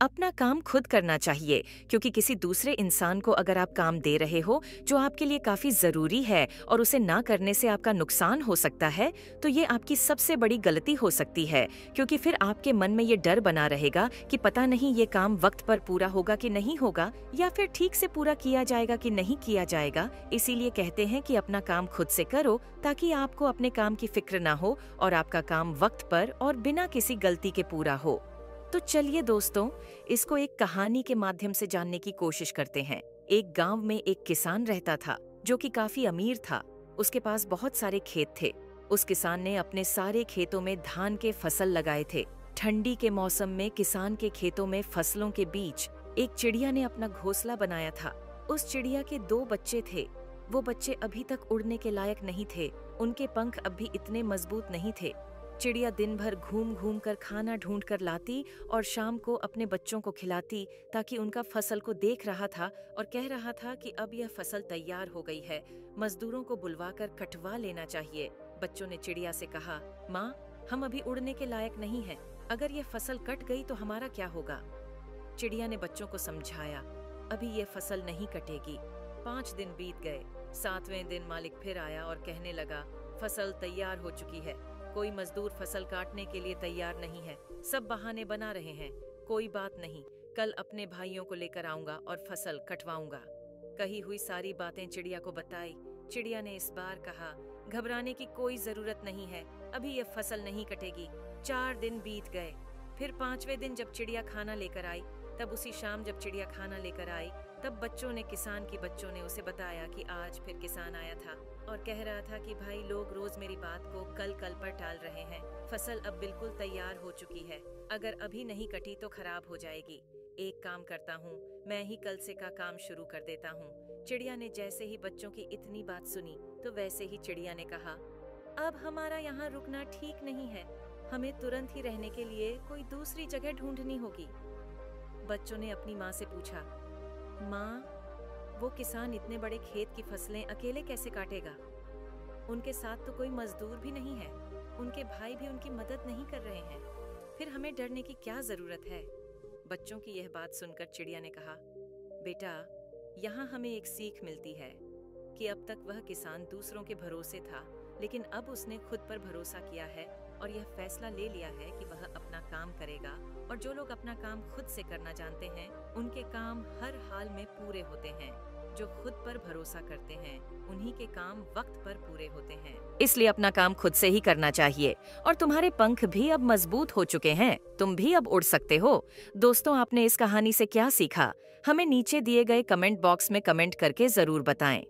अपना काम खुद करना चाहिए, क्योंकि किसी दूसरे इंसान को अगर आप काम दे रहे हो जो आपके लिए काफी जरूरी है और उसे ना करने से आपका नुकसान हो सकता है, तो ये आपकी सबसे बड़ी गलती हो सकती है, क्योंकि फिर आपके मन में ये डर बना रहेगा कि पता नहीं ये काम वक्त पर पूरा होगा कि नहीं होगा, या फिर ठीक से पूरा किया जाएगा कि नहीं किया जाएगा। इसीलिए कहते हैं कि अपना काम खुद से करो, ताकि आपको अपने काम की फिक्र ना हो और आपका काम वक्त पर और बिना किसी गलती के पूरा हो। तो चलिए दोस्तों, इसको एक कहानी के माध्यम से जानने की कोशिश करते हैं। एक गांव में एक किसान रहता था जो कि काफी अमीर था। उसके पास बहुत सारे खेत थे। उस किसान ने अपने सारे खेतों में धान के फसल लगाए थे। ठंडी के मौसम में किसान के खेतों में फसलों के बीच एक चिड़िया ने अपना घोंसला बनाया था। उस चिड़िया के 2 बच्चे थे। वो बच्चे अभी तक उड़ने के लायक नहीं थे। उनके पंख अब भी इतने मजबूत नहीं थे। चिड़िया दिन भर घूम घूम कर खाना ढूंढ कर लाती और शाम को अपने बच्चों को खिलाती, ताकि उनका फसल को देख रहा था और कह रहा था कि अब यह फसल तैयार हो गई है, मजदूरों को बुलवाकर कटवा लेना चाहिए। बच्चों ने चिड़िया से कहा, माँ, हम अभी उड़ने के लायक नहीं हैं। अगर यह फसल कट गई तो हमारा क्या होगा? चिड़िया ने बच्चों को समझाया, अभी यह फसल नहीं कटेगी। 5 दिन बीत गए। 7वें दिन मालिक फिर आया और कहने लगा, फसल तैयार हो चुकी है। कोई मजदूर फसल काटने के लिए तैयार नहीं है। सब बहाने बना रहे हैं। कोई बात नहीं, कल अपने भाइयों को लेकर आऊंगा और फसल कटवाऊंगा। कही हुई सारी बातें चिड़िया को बताई। चिड़िया ने इस बार कहा, घबराने की कोई जरूरत नहीं है, अभी यह फसल नहीं कटेगी। 4 दिन बीत गए। फिर 5वें दिन जब चिड़िया खाना लेकर आई, तब उसी शाम जब चिड़िया खाना लेकर आई, तब बच्चों ने, किसान की बच्चों ने उसे बताया कि आज फिर किसान आया था और कह रहा था कि भाई, लोग रोज मेरी बात को कल पर टाल रहे हैं। फसल अब बिल्कुल तैयार हो चुकी है। अगर अभी नहीं कटी तो खराब हो जाएगी। एक काम करता हूँ, मैं ही कल से का काम शुरू कर देता हूँ। चिड़िया ने जैसे ही बच्चों की इतनी बात सुनी, तो वैसे ही चिड़िया ने कहा, अब हमारा यहाँ रुकना ठीक नहीं है। हमें तुरंत ही रहने के लिए कोई दूसरी जगह ढूंढनी होगी। बच्चों ने अपनी माँ से पूछा, माँ, वो किसान इतने बड़े खेत की फसलें अकेले कैसे काटेगा? उनके साथ तो कोई मजदूर भी नहीं है। उनके भाई भी उनकी मदद नहीं कर रहे हैं। फिर हमें डरने की क्या जरूरत है? बच्चों की यह बात सुनकर चिड़िया ने कहा, बेटा, यहाँ हमें एक सीख मिलती है कि अब तक वह किसान दूसरों के भरोसे था, लेकिन अब उसने खुद पर भरोसा किया है और यह फैसला ले लिया है कि वह अपना काम करेगा। और जो लोग अपना काम खुद से करना जानते हैं, उनके काम हर हाल में पूरे होते हैं। जो खुद पर भरोसा करते हैं, उन्हीं के काम वक्त पर पूरे होते हैं। इसलिए अपना काम खुद से ही करना चाहिए। और तुम्हारे पंख भी अब मजबूत हो चुके हैं, तुम भी अब उड़ सकते हो। दोस्तों, आपने इस कहानी से क्या सीखा? हमें नीचे दिए गए कमेंट बॉक्स में कमेंट करके जरूर बताएं।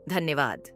धन्यवाद।